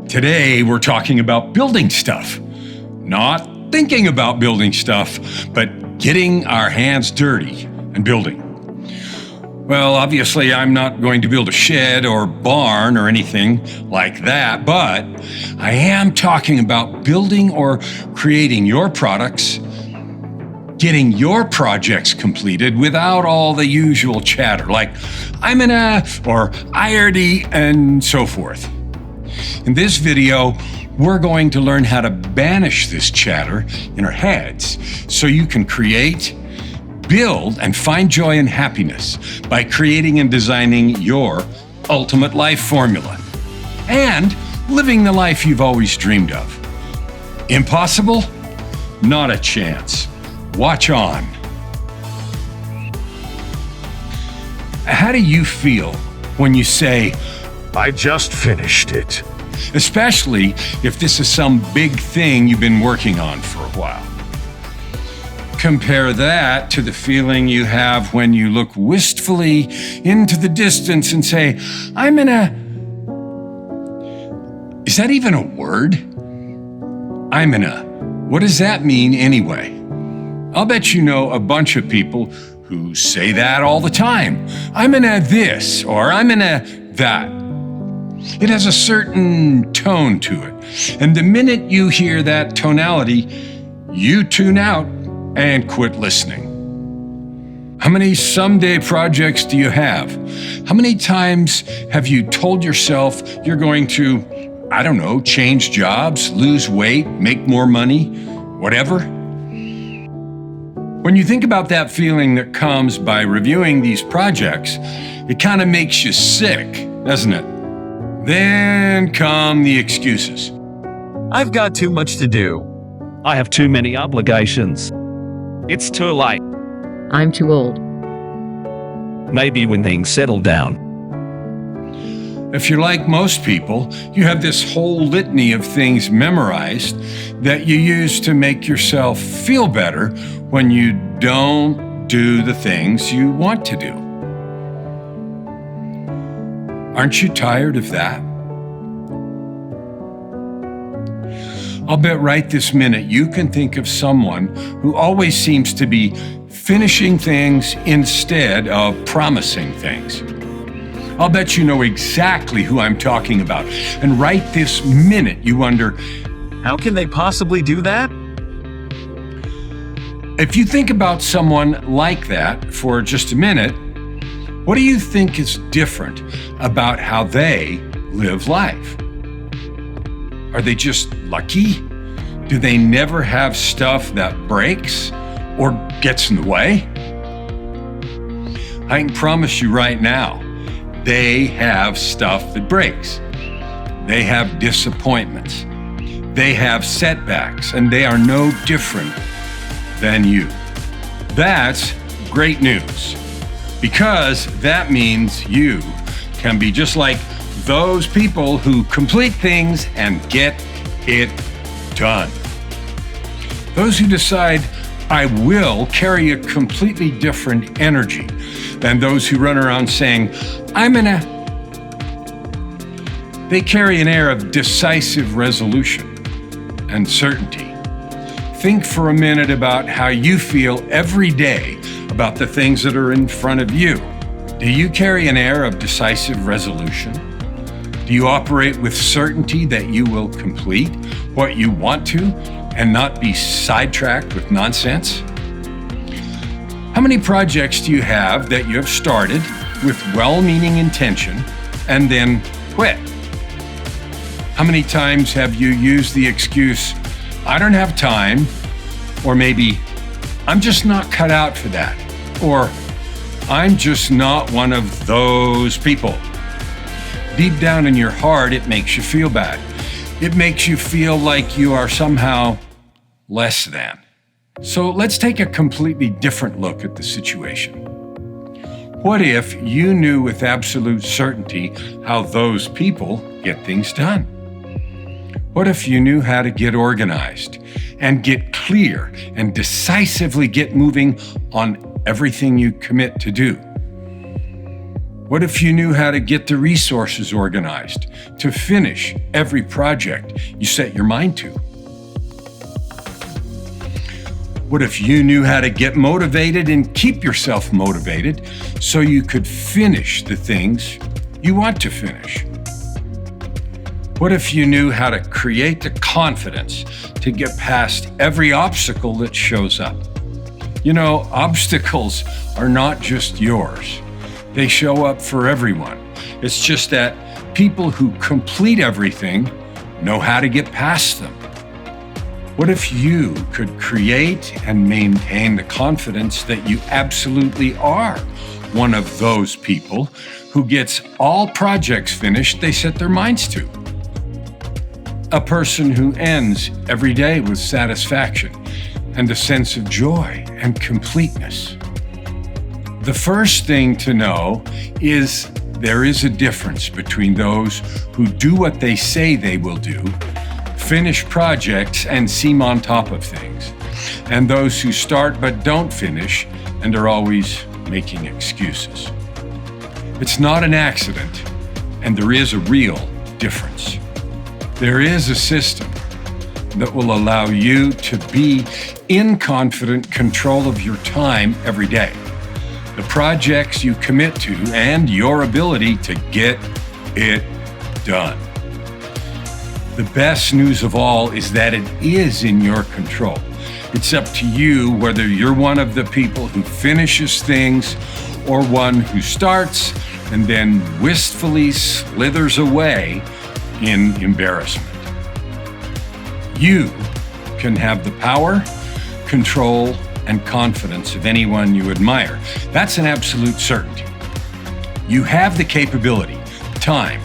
Today, we're talking about building stuff. Not thinking about building stuff, but getting our hands dirty and building. Well, obviously, I'm not going to build a shed or barn or anything like that, but I am talking about building or creating your products, getting your projects completed without all the usual chatter like Imana or Iredy and so forth. In this video, we're going to learn how to banish this chatter in our heads so you can create, build, and find joy and happiness by creating and designing your ultimate life formula and living the life you've always dreamed of. Impossible? Not a chance. Watch on. How do you feel when you say, I just finished it? Especially if this is some big thing you've been working on for a while. Compare that to the feeling you have when you look wistfully into the distance and say, Is that even a word? What does that mean anyway? I'll bet you know a bunch of people who say that all the time. This or that. It has a certain tone to it. And the minute you hear that tonality, you tune out and quit listening. How many someday projects do you have? How many times have you told yourself you're going to, change jobs, lose weight, make more money, whatever? When you think about that feeling that comes by reviewing these projects, it kind of makes you sick, doesn't it? Then come the excuses. I've got too much to do. I have too many obligations. It's too late. I'm too old. Maybe when things settle down. If you're like most people, you have this whole litany of things memorized that you use to make yourself feel better when you don't do the things you want to do. Aren't you tired of that? I'll bet right this minute you can think of someone who always seems to be finishing things instead of promising things. I'll bet you know exactly who I'm talking about. And right this minute you wonder, how can they possibly do that? If you think about someone like that for just a minute, what do you think is different about how they live life? Are they just lucky? Do they never have stuff that breaks or gets in the way? I can promise you right now, they have stuff that breaks. They have disappointments. They have setbacks, and they are no different than you. That's great news, because that means you can be just like those people who complete things and get it done. Those who decide, I will carry a completely different energy than those who run around saying, They carry an air of decisive resolution and certainty. Think for a minute about how you feel every day about the things that are in front of you. Do you carry an air of decisive resolution? Do you operate with certainty that you will complete what you want to and not be sidetracked with nonsense? How many projects do you have that you have started with well-meaning intention and then quit? How many times have you used the excuse, I don't have time, or maybe, I'm just not cut out for that, or I'm just not one of those people? Deep down in your heart, it makes you feel bad. It makes you feel like you are somehow less than. So let's take a completely different look at the situation. What if you knew with absolute certainty how those people get things done? What if you knew how to get organized and get clear and decisively get moving on everything you commit to do? What if you knew how to get the resources organized to finish every project you set your mind to? What if you knew how to get motivated and keep yourself motivated so you could finish the things you want to finish? What if you knew how to create the confidence to get past every obstacle that shows up? You know, obstacles are not just yours. They show up for everyone. It's just that people who complete everything know how to get past them. What if you could create and maintain the confidence that you absolutely are one of those people who gets all projects finished they set their minds to? A person who ends every day with satisfaction and a sense of joy and completeness. The first thing to know is there is a difference between those who do what they say they will do, finish projects and seem on top of things, and those who start but don't finish and are always making excuses. It's not an accident, and there is a real difference. There is a system that will allow you to be in confident control of your time every day, the projects you commit to, and your ability to get it done. The best news of all is that it is in your control. It's up to you whether you're one of the people who finishes things or one who starts and then wistfully slithers away in embarrassment. You can have the power, control, and confidence of anyone you admire. That's an absolute certainty. You have the capability, the time,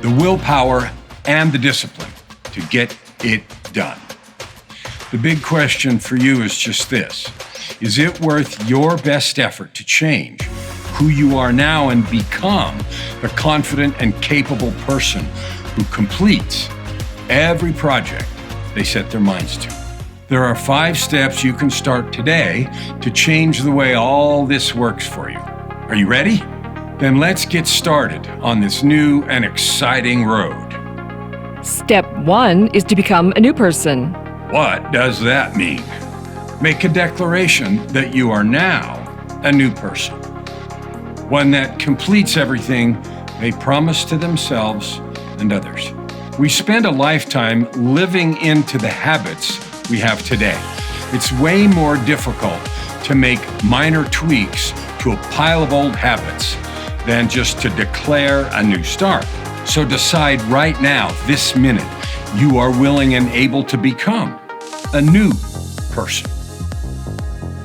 the willpower, and the discipline to get it done. The big question for you is just this: is it worth your best effort to change who you are now and become the confident and capable person who completes every project they set their minds to? There are 5 steps you can start today to change the way all this works for you. Are you ready? Then let's get started on this new and exciting road. Step 1 is to become a new person. What does that mean? Make a declaration that you are now a new person, one that completes everything they promise to themselves and others. We spend a lifetime living into the habits we have today. It's way more difficult to make minor tweaks to a pile of old habits than just to declare a new start. So decide right now, this minute, you are willing and able to become a new person.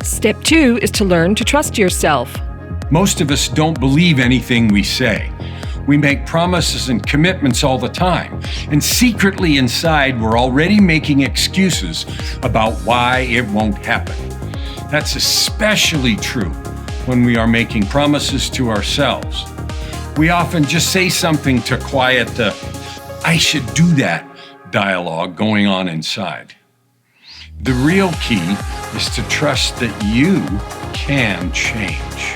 Step 2 is to learn to trust yourself. Most of us don't believe anything we say. We make promises and commitments all the time, and secretly inside, we're already making excuses about why it won't happen. That's especially true when we are making promises to ourselves. We often just say something to quiet the "I should do that" dialogue going on inside. The real key is to trust that you can change.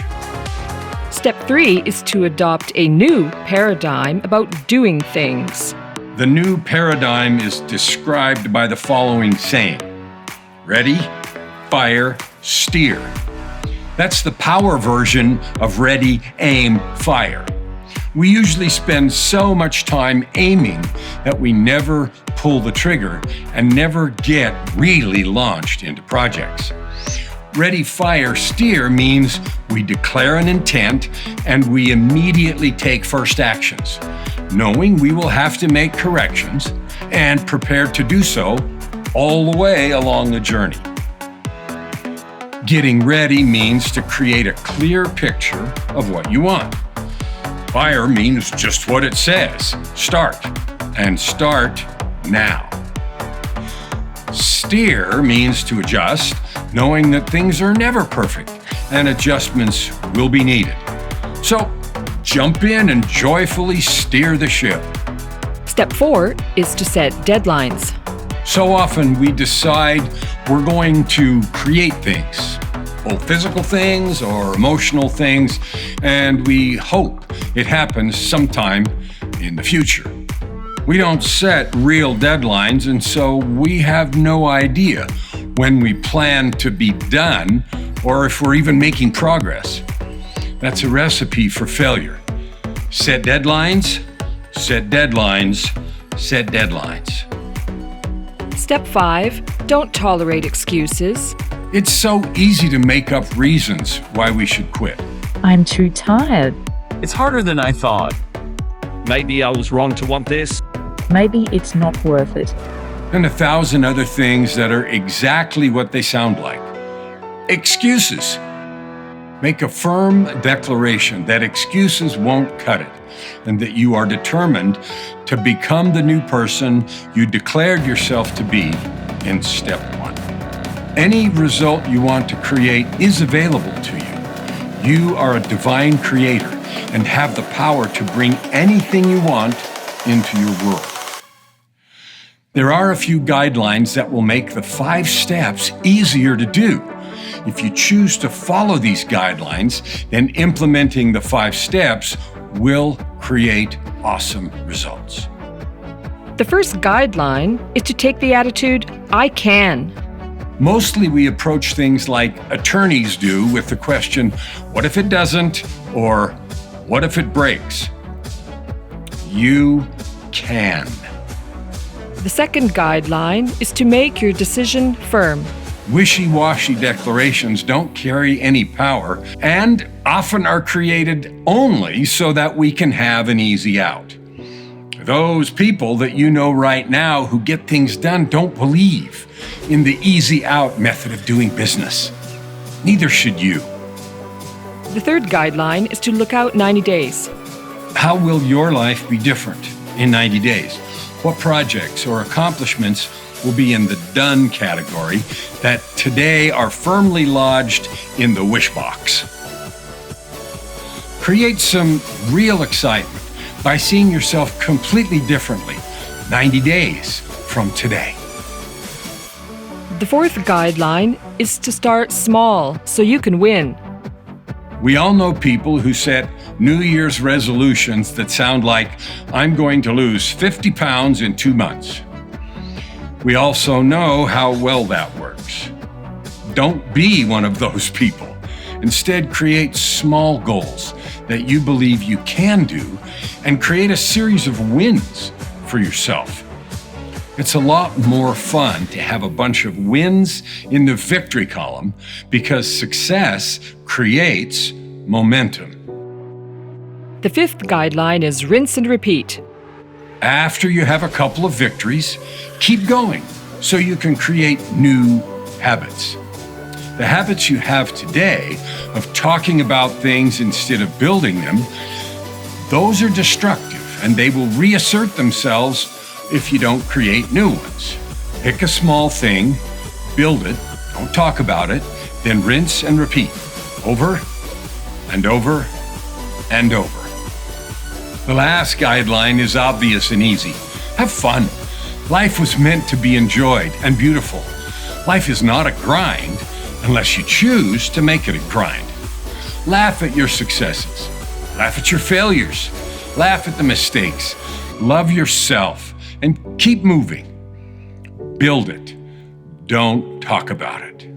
Step 3 is to adopt a new paradigm about doing things. The new paradigm is described by the following saying: ready, fire, steer. That's the power version of ready, aim, fire. We usually spend so much time aiming that we never pull the trigger and never get really launched into projects. Ready, fire, steer means we declare an intent and we immediately take first actions, knowing we will have to make corrections and prepared to do so all the way along the journey. Getting ready means to create a clear picture of what you want. Fire means just what it says: start, and start now. Steer means to adjust, knowing that things are never perfect and adjustments will be needed. So jump in and joyfully steer the ship. Step 4 is to set deadlines. So often we decide we're going to create things, both physical things or emotional things, and we hope It happens sometime in the future. We don't set real deadlines, and so we have no idea when we plan to be done or if we're even making progress. That's a recipe for failure. Set deadlines, set deadlines, set deadlines. Step 5, don't tolerate excuses. It's so easy to make up reasons why we should quit. I'm too tired. It's harder than I thought. Maybe I was wrong to want this. Maybe it's not worth it. And 1,000 other things that are exactly what they sound like. Excuses. Make a firm declaration that excuses won't cut it, and that you are determined to become the new person you declared yourself to be in step 1. Any result you want to create is available to you. You are a divine creator and have the power to bring anything you want into your world. There are a few guidelines that will make the 5 steps easier to do. If you choose to follow these guidelines, then implementing the 5 steps will create awesome results. The first guideline is to take the attitude, I can. Mostly we approach things like attorneys do with the question, what if it doesn't? Or what if it breaks? You can. The second guideline is to make your decision firm. Wishy-washy declarations don't carry any power and often are created only so that we can have an easy out. Those people that you know right now who get things done don't believe in the easy out method of doing business. Neither should you. The third guideline is to look out 90 days. How will your life be different in 90 days? What projects or accomplishments will be in the done category that today are firmly lodged in the wish box? Create some real excitement by seeing yourself completely differently 90 days from today. The fourth guideline is to start small so you can win. We all know people who set New Year's resolutions that sound like, I'm going to lose 50 pounds in 2 months. We also know how well that works. Don't be one of those people. Instead, create small goals that you believe you can do and create a series of wins for yourself. It's a lot more fun to have a bunch of wins in the victory column because success creates momentum. The fifth guideline is rinse and repeat. After you have a couple of victories, keep going so you can create new habits. The habits you have today of talking about things instead of building them, those are destructive and they will reassert themselves if you don't create new ones. Pick a small thing, build it, don't talk about it, then rinse and repeat over and over and over. The last guideline is obvious and easy. Have fun. Life was meant to be enjoyed and beautiful. Life is not a grind unless you choose to make it a grind. Laugh at your successes. Laugh at your failures. Laugh at the mistakes. Love yourself and keep moving. Build it. Don't talk about it.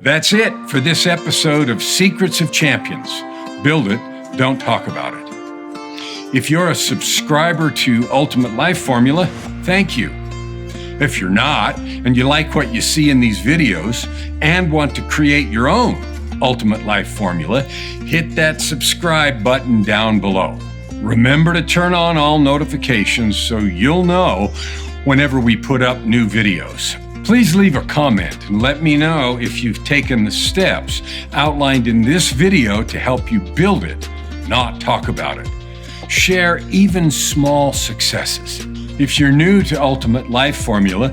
That's it for this episode of Secrets of Champions. Build it. Don't talk about it. If you're a subscriber to Ultimate Life Formula, thank you. If you're not, and you like what you see in these videos and want to create your own Ultimate Life Formula, hit that subscribe button down below. Remember to turn on all notifications so you'll know whenever we put up new videos. Please leave a comment and let me know if you've taken the steps outlined in this video to help you build it, not talk about it. Share even small successes. If you're new to Ultimate Life Formula,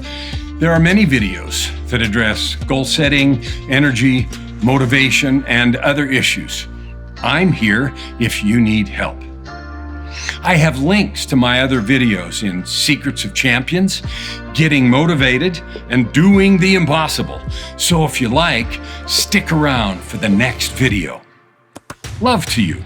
there are many videos that address goal setting, energy, motivation, and other issues. I'm here if you need help. I have links to my other videos in Secrets of Champions, Getting Motivated, and Doing the Impossible. So if you like, stick around for the next video. Love to you.